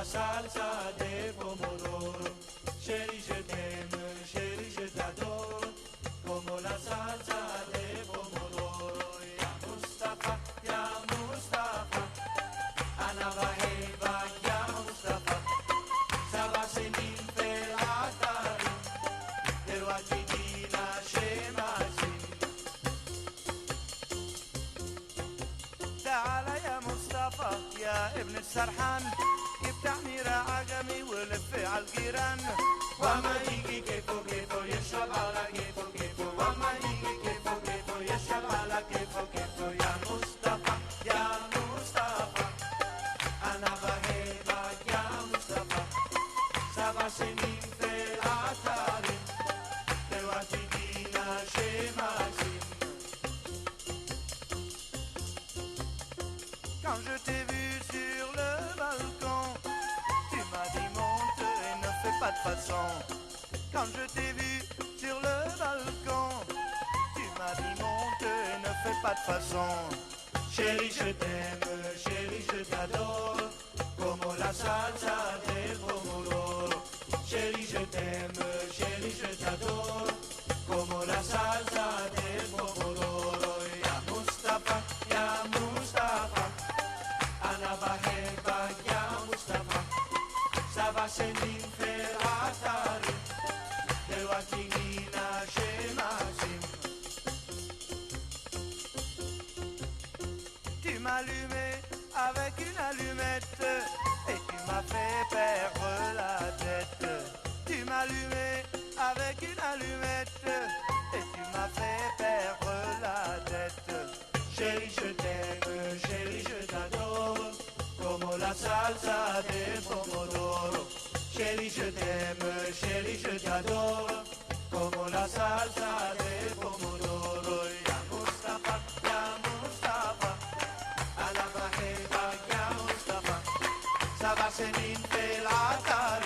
la salsa de pomodoro. Chérie, je t'aime, chérie, je t'adore, como la salsa de pomodoro. Ya Mustafa, Ana Baheba, ya Mustafa, Saba Senin Felatari, Derwajidina Shemazin. تعال يا مصطفى يا ابن السرحان، يفتحني عجمي ولف عالجيران. وما يجي كيفو كيفو يشرب على كيفو كيفو، وما يجي كيفو كيفو يشرب على كيفو كيفو. يا مصطفى يا مصطفى أنا بحبك يا مصطفى. 7 سنين في العطاري دلوقتي جينا شماسين. Quand je t'ai vu sur le balcon, tu m'as dit monte et ne fais pas de façon. Quand je t'ai vu sur le balcon, tu m'as dit monte et ne fais pas de façon. Chérie, je t'aime, chérie, je t'adore, como la salsa del pomodoro. Chérie, je t'aime, chérie, je t'adore, como la salsa del pomodoro. Ya Mustafa, Ana Bahebak, ya Mustafa, Saba Senin Felatari, Delwatinina Shemazim. Tu m'allumais avec une allumette et tu m'as fait perdre la tête. Tu m'allumais avec une allumette et tu m'as fait perdre la tête. Chérie, je t'aime, chérie, je t'adore, como la salsa de pomodoro. Chérie, je t'aime, chérie, je t'adore, como la salsa de pomodoro. Ya Mustafa, Ana Bahebak, ya Mustafa, Saba Senin Felatari.